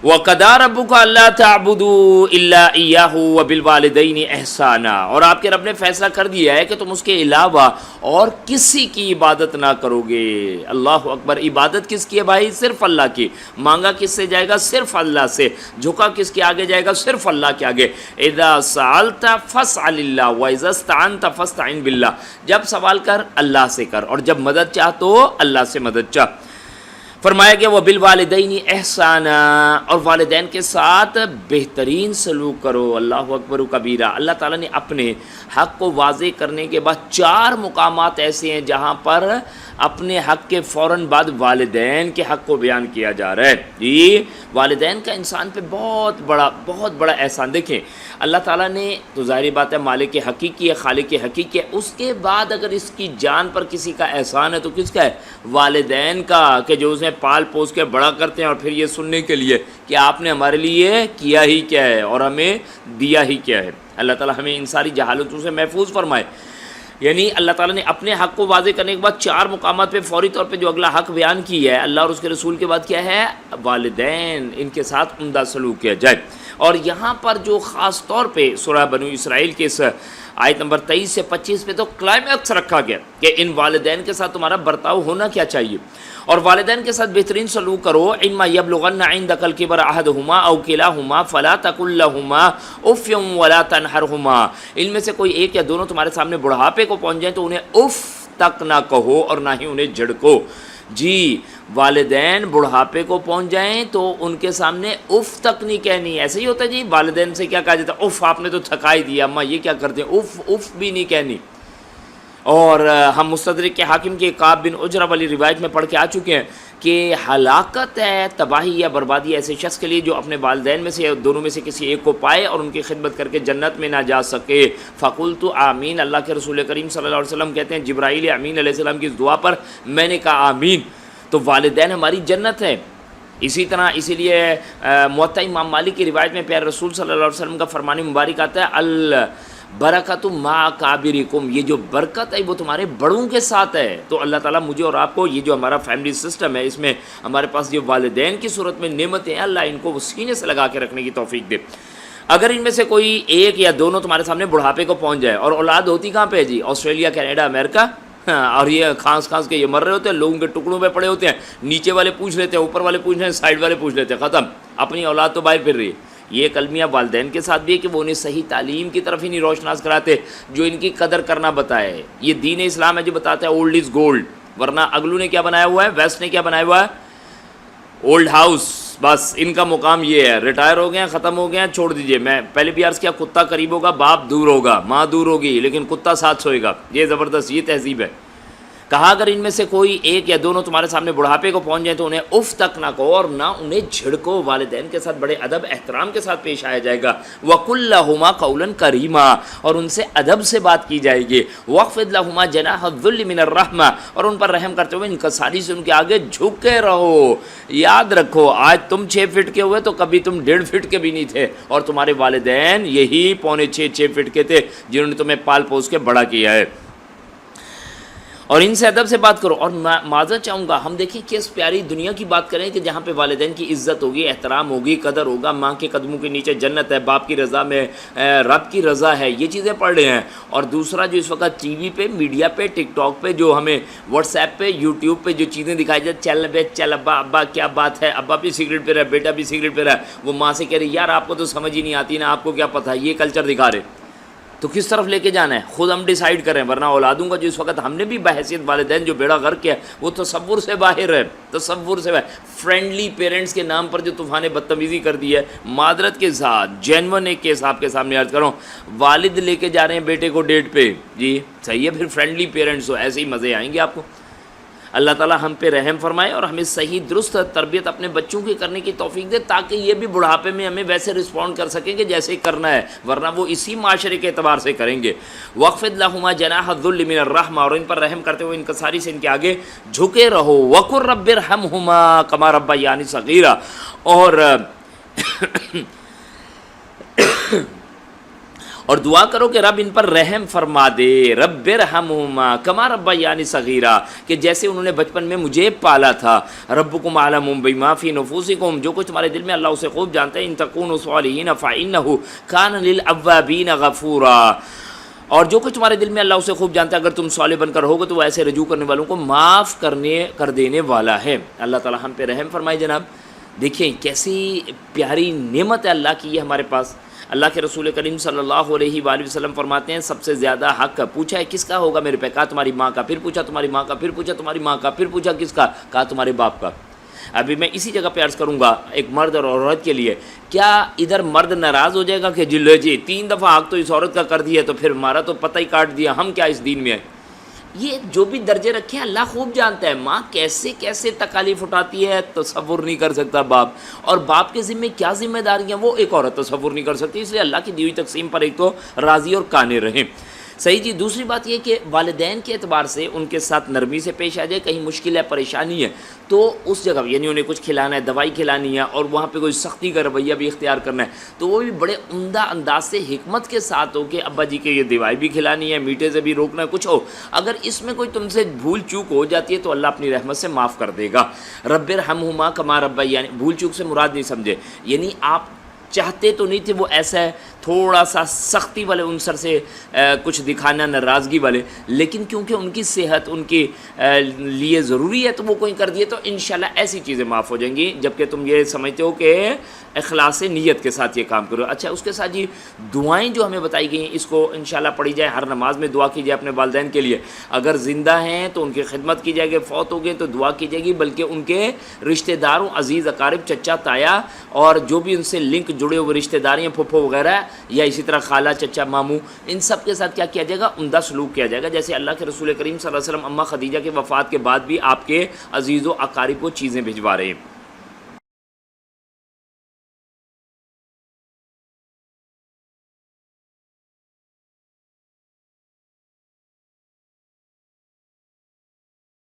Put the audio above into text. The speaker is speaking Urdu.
وَقَضَىٰ رَبُّكَ أَلَّا تَعْبُدُوا إِلَّا إِيَّاهُ وَبِالْوَالِدَيْنِ إِحْسَانًا، اور آپ کے رب نے فیصلہ کر دیا ہے کہ تم اس کے علاوہ اور کسی کی عبادت نہ کرو گے۔ اللہ اکبر، عبادت کس کی ہے بھائی؟ صرف اللہ کی۔ مانگا کس سے جائے گا؟ صرف اللہ سے۔ جھکا کس کے آگے جائے گا؟ صرف اللہ کے آگے۔ اِذَا سَأَلْتَ فَاسْأَلِ اللَّهَ وَإِذَا اسْتَعَنْتَ فَاسْتَعِنْ بِاللَّهِ، جب سوال کر اللہ سے کر، اور جب مدد چاہ تو اللہ سے مدد چاہ۔ فرمایا کہ وہ بالوالدین احسانا، اور والدین کے ساتھ بہترین سلوک کرو۔ اللہ اکبر کبیرہ۔ اللہ تعالیٰ نے اپنے حق کو واضح کرنے کے بعد 4 مقامات ایسے ہیں جہاں پر اپنے حق کے فوراً بعد والدین کے حق کو بیان کیا جا رہا ہے۔ جی، والدین کا انسان پہ بہت بڑا احسان۔ دیکھیں اللہ تعالیٰ نے تو ظاہری بات ہے مالک حقیقی ہے، خالق حقیقی ہے، اس کے بعد اگر اس کی جان پر کسی کا احسان ہے تو کس کا ہے؟ والدین کا، کہ جو اسے پال پوس کے بڑا کرتے ہیں اور پھر یہ سننے کے لیے کہ آپ نے ہمارے لیے کیا ہی کیا ہے اور ہمیں دیا ہی کیا ہے۔ اللہ تعالیٰ ہمیں ان ساری جہالتوں سے محفوظ فرمائے۔ یعنی اللہ تعالیٰ نے اپنے حق کو واضح کرنے کے بعد 4 مقامات پہ فوری طور پہ جو اگلا حق بیان کیا ہے اللہ اور اس کے رسول کے بعد کیا ہے؟ والدین، ان کے ساتھ عمدہ سلوک کیا جائے۔ اور یہاں پر جو خاص طور پہ سورہ بنو اسرائیل کے اس آیت نمبر 23 سے 25 پہ تو کلائمیکس رکھا گیا کہ ان والدین کے ساتھ تمہارا برتاؤ ہونا کیا چاہیے، اور والدین کے ساتھ بہترین سلوک کرو۔ اما یبلغن عندک الکبر احدہما او کلاہما فلا تقل لہما اف ولا تنہرہما، ان میں سے کوئی ایک یا دونوں تمہارے سامنے بڑھاپے کو پہنچ جائیں تو انہیں اف تک نہ کہو اور نہ ہی انہیں جھڑکو۔ جی، والدین بڑھاپے کو پہنچ جائیں تو ان کے سامنے اف تک نہیں کہنی۔ ایسے ہی ہوتا ہے جی، والدین سے کیا کہا جاتا ہے؟ اف، آپ نے تو تھکا ہی دیا، اماں یہ کیا کرتے ہیں؟ اف اف بھی نہیں کہنی۔ اور ہم مستدرک کے حاکم کے کعب بن عجرہ والی روایت میں پڑھ کے آ چکے ہیں کہ ہلاکت ہے، تباہی یا بربادی ایسے شخص کے لیے جو اپنے والدین میں سے یا دونوں میں سے کسی ایک کو پائے اور ان کی خدمت کر کے جنت میں نہ جا سکے۔ فقلت آمین، اللہ کے رسول کریم صلی اللہ علیہ وسلم کہتے ہیں جبرائیل امین علیہ السلام کی اس دعا پر میں نے کہا آمین۔ تو والدین ہماری جنت ہے۔ اسی طرح اسی لیے موطا امام مالک کی روایت میں پیارے رسول صلی اللہ علیہ وسلم کا فرمان مبارک آتا ہے البرکۃ مع کابرکم، یہ جو برکت ہے وہ تمہارے بڑوں کے ساتھ ہے۔ تو اللہ تعالیٰ مجھے اور آپ کو یہ جو ہمارا فیملی سسٹم ہے اس میں ہمارے پاس جو والدین کی صورت میں نعمتیں ہیں، اللہ ان کو وہ سینے سے لگا کے رکھنے کی توفیق دے۔ اگر ان میں سے کوئی ایک یا دونوں تمہارے سامنے بڑھاپے کو پہنچ جائے، اور اولاد ہوتی کہاں پہ ہے جی؟ آسٹریلیا، کینیڈا، امریکہ، اور یہ کھانس کھانس کے یہ مر رہے ہوتے ہیں، لوگوں کے ٹکڑوں پہ پڑے ہوتے ہیں، نیچے والے پوچھ لیتے ہیں، اوپر والے پوچھ لیتے ہیں، سائڈ والے پوچھ لیتے ہیں، ختم، اپنی اولاد تو باہر پھر رہی ہے۔ یہ کلمیہ والدین کے ساتھ بھی ہے کہ وہ انہیں صحیح تعلیم کی طرف ہی نہیں روشناس کراتے جو ان کی قدر کرنا بتائے۔ یہ دین اسلام ہے جو بتاتا ہے اولڈ از گولڈ، ورنہ اگلو نے کیا بنایا ہوا ہے؟ ویسٹ نے کیا بنایا ہوا ہے؟ Old house. بس ان کا مقام یہ ہے، ریٹائر ہو گئے ہیں، ختم ہو گئے ہیں، چھوڑ دیجئے۔ میں پہلے بھی عرض کیا، کتا قریب ہوگا، باپ دور ہوگا، ماں دور ہوگی، لیکن کتا ساتھ سوئے گا۔ یہ زبردست، یہ تہذیب ہے۔ کہا اگر ان میں سے کوئی ایک یا دونوں تمہارے سامنے بڑھاپے کو پہنچ جائیں تو انہیں اف تک نہ کہو اور نہ انہیں جھڑکو۔ والدین کے ساتھ بڑے ادب احترام کے ساتھ پیش آیا جائے گا۔ وَقُلْ لَهُمَا قَوْلًا كَرِيمًا، اور ان سے ادب سے بات کی جائے گی۔ وَاخْفِضْ لَهُمَا جَنَاحَ الذُّلِّ مِنَ الرَّحْمَةِ، اور ان پر رحم کرتے ہوئے انکساری سے ان کے آگے جھکے رہو۔ یاد رکھو آج تم 6 فٹ کے ہوئے تو کبھی تم 1.5 فٹ کے بھی نہیں تھے، اور تمہارے والدین یہی 5.25 فٹ کے تھے جنہوں نے تمہیں پال پوس کے بڑا کیا ہے۔ اور ان سے ادب سے بات کرو۔ اور معذرت چاہوں گا، ہم دیکھیں کہ اس پیاری دنیا کی بات کریں کہ جہاں پہ والدین کی عزت ہوگی، احترام ہوگی، قدر ہوگا، ماں کے قدموں کے نیچے جنت ہے، باپ کی رضا میں رب کی رضا ہے، یہ چیزیں پڑھ رہے ہیں۔ اور دوسرا جو اس وقت ٹی وی پہ، میڈیا پہ، ٹک ٹاک پہ، جو ہمیں واٹس ایپ پہ، یوٹیوب پہ جو چیزیں دکھائی جاتی، چل بے چل ابا، ابا کیا بات ہے، ابا بھی سگریٹ پہ رہا ہے، بیٹا بھی سگریٹ پہ رہا ہے، وہ ماں سے کہہ رہی یار آپ کو تو سمجھ ہی نہیں آتی نا، آپ کو کیا پتہ ہے، یہ کلچر دکھا رہے۔ تو کس طرف لے کے جانا ہے خود ہم ڈیسائیڈ کریں، ورنہ اولادوں کا جو اس وقت ہم نے بھی بحیثیت والدین جو بیڑا غرق کیا وہ تصور سے باہر ہے، تصور سے باہر۔ فرینڈلی پیرنٹس کے نام پر جو طوفان بدتمیزی کر دی ہے، معذرت کے ساتھ جینون ایک کیس آپ کے سامنے عرض کروں، والد لے کے جا رہے ہیں بیٹے کو ڈیٹ پہ، جی صحیح ہے، پھر فرینڈلی پیرنٹس ہو، ایسے ہی مزے آئیں گے آپ کو۔ اللہ تعالیٰ ہم پہ رحم فرمائے اور ہمیں صحیح درست تربیت اپنے بچوں کی کرنے کی توفیق دے، تاکہ یہ بھی بڑھاپے میں ہمیں ویسے رسپونڈ کر سکیں کہ جیسے کرنا ہے، ورنہ وہ اسی معاشرے کے اعتبار سے کریں گے۔ وَاخْفِضْ لَهُمَا جَنَاحَ الذُّلِّ مِنَ الرَّحْمَةِ، اور ان پر رحم کرتے ہوئے انکساری سے ان کے آگے جھکے رہو۔ وَقُلْ رَبِّ ارْحَمْهُمَا كَمَا رَبَّيَانِي صَغِيرًا، اور دعا کرو کہ رب ان پر رحم فرما دے، رب ارحمہما کما ربیانی صغیرا، کہ جیسے انہوں نے بچپن میں مجھے پالا تھا، ربکم اعلم بما فی نفوسکم، جو کچھ تمہارے دل میں اللہ اسے خوب جانتا ہے، ان تکونوا صالحین فانہ کان للاوابین غفورا، اور جو کچھ تمہارے دل میں اللہ اسے خوب جانتا ہے، اگر تم صالح بن کر ہوگے تو وہ ایسے رجوع کرنے والوں کو معاف کر دینے والا ہے۔ اللہ تعالی ہم پہ رحم فرمائے جناب۔ دیکھیں کیسی پیاری نعمت ہے اللہ کی یہ ہمارے پاس۔ اللہ کے رسول کریم صلی اللہ علیہ وآلہ وسلم فرماتے ہیں سب سے زیادہ حق پوچھا ہے کس کا ہوگا میرے پہ، کہا تمہاری ماں کا، پھر پوچھا تمہاری ماں کا، پھر پوچھا تمہاری ماں کا، پھر پوچھا کس کا، کہا تمہارے باپ کا۔ ابھی میں اسی جگہ پہ عرض کروں گا ایک مرد اور عورت کے لیے، کیا ادھر مرد ناراض ہو جائے گا کہ جی 3 دفعہ حق تو اس عورت کا کر دیا تو پھر ہمارا تو پتہ ہی کاٹ دیا، ہم کیا اس دین میں ہیں؟ یہ جو بھی درجے رکھے ہیں اللہ خوب جانتا ہے۔ ماں کیسے کیسے تکالیف اٹھاتی ہے تصور نہیں کر سکتا باپ، اور باپ کے ذمہ کیا ذمہ داریاں وہ ایک عورت تصور نہیں کر سکتی، اس لیے اللہ کی دی ہوئی تقسیم پر ایک تو راضی اور قانع رہیں۔ صحیح جی۔ دوسری بات یہ کہ والدین کے اعتبار سے ان کے ساتھ نرمی سے پیش آ جائے، کہیں مشکل ہے پریشانی ہے تو اس جگہ یعنی انہیں کچھ کھلانا ہے، دوائی کھلانی ہے اور وہاں پہ کوئی سختی کا رویہ بھی اختیار کرنا ہے تو وہ بھی بڑے عمدہ انداز سے حکمت کے ساتھ ہو کہ ابا جی کے یہ دوائی بھی کھلانی ہے، میٹھے سے بھی روکنا ہے، کچھ ہو۔ اگر اس میں کوئی تم سے بھول چوک ہو جاتی ہے تو اللہ اپنی رحمت سے معاف کر دے گا۔ رب ارحمہما کما ربیانی، بھول چوک سے مراد نہیں سمجھے، یعنی آپ چاہتے تو نہیں تھے وہ ایسا ہے تھوڑا سا سختی والے عنصر سے کچھ دکھانا، ناراضگی والے، لیکن کیونکہ ان کی صحت ان کے لیے ضروری ہے تو وہ کوئی کر دیے تو انشاءاللہ ایسی چیزیں معاف ہو جائیں گی، جبکہ تم یہ سمجھتے ہو کہ اخلاص نیت کے ساتھ یہ کام کرو۔ اچھا اس کے ساتھ جی دعائیں جو ہمیں بتائی گئی ہیں اس کو انشاءاللہ پڑھی جائے، ہر نماز میں دعا کی جائے اپنے والدین کے لیے، اگر زندہ ہیں تو ان کی خدمت کی جائے گی، فوت ہو گئے تو دعا کی جائے گی، بلکہ ان کے رشتہ داروں، عزیز اقارب، چچا تایا اور جو بھی ان سے لنک جڑے ہوئے رشتہ دار ہیں، پھپھو وغیرہ، یا اسی طرح خالہ، چچا، ماموں، ان سب کے ساتھ کیا کیا جائے گا؟ عمدہ سلوک کیا جائے گا، جیسے اللہ کے رسول کریم صلی اللہ علیہ وسلم اماں خدیجہ کے وفات کے بعد بھی آپ کے عزیز و اقارب کو چیزیں بھجوا رہے ہیں۔